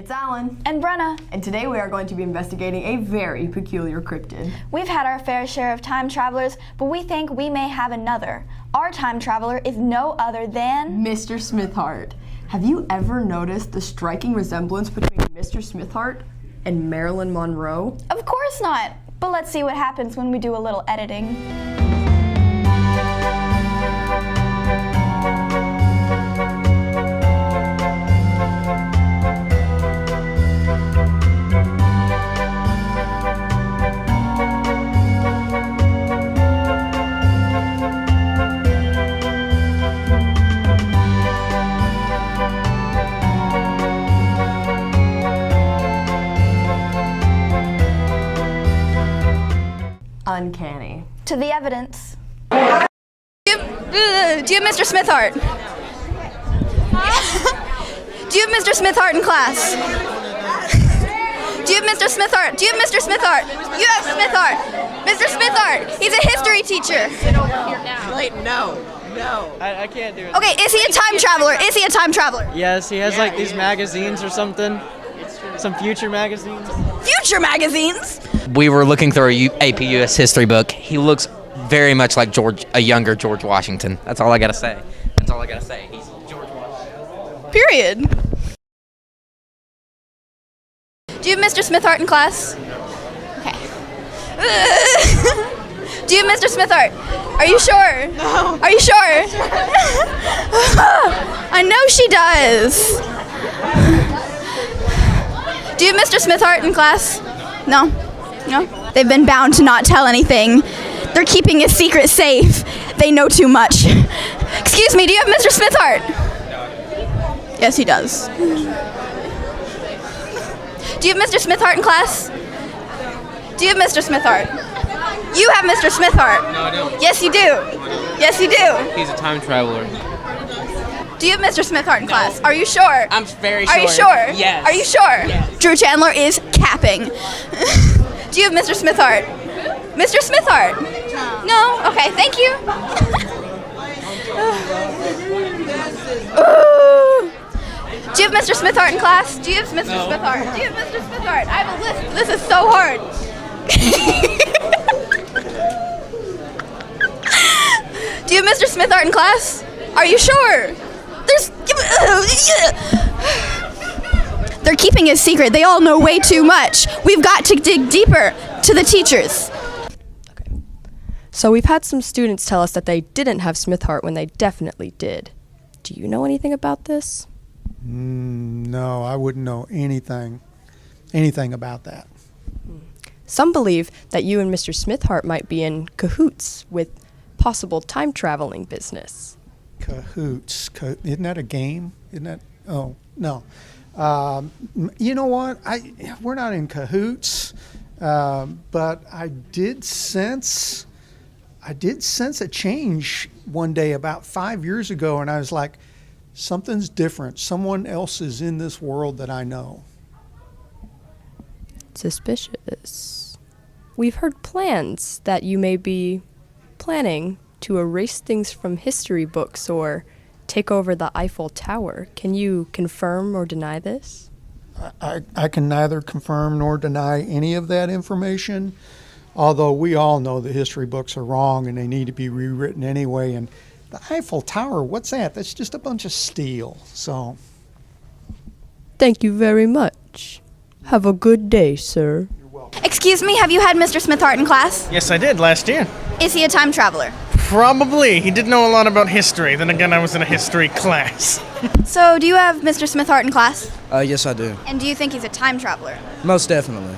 It's Alan. And Brenna. And today we are going to be investigating a very peculiar cryptid. We've had our fair share of time travelers, but we think we may have another. Our time traveler is no other than... Mr. Smithhart. Have you ever noticed the striking resemblance between Mr. Smithhart and Marilyn Monroe? Of course not. But let's see what happens when we do a little editing. Uncanny. To the evidence. Do you have Mr. Smithhart? Do you have Mr. Smithhart in class? Do you have Mr. Smithhart? Do you have Mr. Smithhart? You have Smithhart. Mr. Smithhart. He's a history teacher. Sit over here now. Wait, no. I can't do it. Okay, is he a time traveler? Is he a time traveler? Yes, he has like these magazines or something. Some future magazines. Future magazines? We were looking through a AP US history book. He looks very much like a younger George Washington. That's all I gotta say. He's George Washington. Period. Do you have Mr. Smithhart in class? Okay. Do you have Mr. Smithhart? Are you sure? No. Are you sure? I know she does. Do you have Mr. Smithhart in class? No? No? They've been bound to not tell anything. They're keeping a secret safe. They know too much. Excuse me, do you have Mr. Smithhart? Yes, he does. Do you have Mr. Smithhart in class? Do you have Mr. Smithhart? You have Mr. Smithhart. No, I don't. Yes, you do. Yes, you do. He's a time traveler. Do you have Mr. Smithhart in class? Are you sure? I'm very sure. Are you sure? Yes. Are you sure? Yes. Drew Chandler is capping. Do you have Mr. Smithhart? Mr. Smithhart? No? Okay, thank you. Do you have Mr. Smithhart in class? Do you have Mr. Smithhart? Do you have Mr. Smithhart? I have a list. This is so hard. Do you have Mr. Smithhart in class? Are you sure? They're keeping it secret. They all know way too much. We've got to dig deeper to the teachers. So we've had some students tell us that they didn't have Smithhart when they definitely did. Do you know anything about this? No, I wouldn't know anything about that. Some believe that you and Mr. Smithhart might be in cahoots with possible time traveling business. Cahoots. Isn't that a game? Isn't that? Oh, no. You know what? We're not in cahoots, but I did sense a change one day about 5 years ago, and I was like, something's different. Someone else is in this world that I know. Suspicious. We've heard plans that you may be planning to erase things from history books or take over the Eiffel Tower. Can you confirm or deny this? I can neither confirm nor deny any of that information, although we all know the history books are wrong and they need to be rewritten anyway. And the Eiffel Tower, what's that? That's just a bunch of steel. So, thank you very much. Have a good day, sir. Excuse me, have you had Mr. Smithhart in class? Yes, I did last year. Is he a time traveler? Probably. He did know a lot about history. Then again, I was in a history class. So, do you have Mr. Smithhart in class? Yes, I do. And do you think he's a time traveler? Most definitely.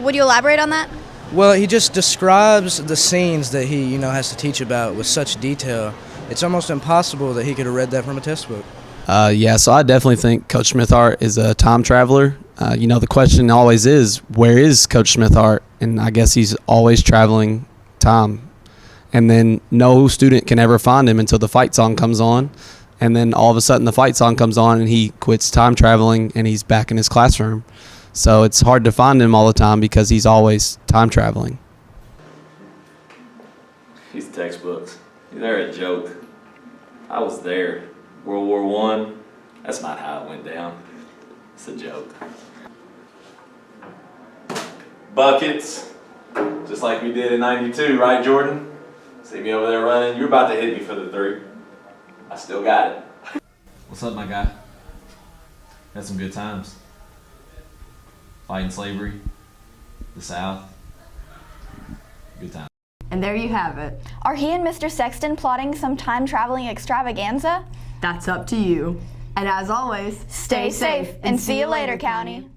Would you elaborate on that? Well, he just describes the scenes that he, has to teach about with such detail. It's almost impossible that he could have read that from a test book. Yeah, so I definitely think Coach Smithhart is a time traveler. The question always is, where is Coach Smithhart? And I guess he's always traveling time. And then no student can ever find him until the fight song comes on. And then all of a sudden the fight song comes on and he quits time traveling and he's back in his classroom. So it's hard to find him all the time because he's always time traveling. These textbooks, they're a joke. I was there. World War I, that's not how it went down. It's a joke. Buckets. Just like we did in 92, right, Jordan? See me over there running? You're about to hit me for the 3. I still got it. What's up, my guy? Had some good times. Fighting slavery, the South. Good times. And there you have it. Are he and Mr. Sexton plotting some time-traveling extravaganza? That's up to you. And as always, Stay safe and see you later, County.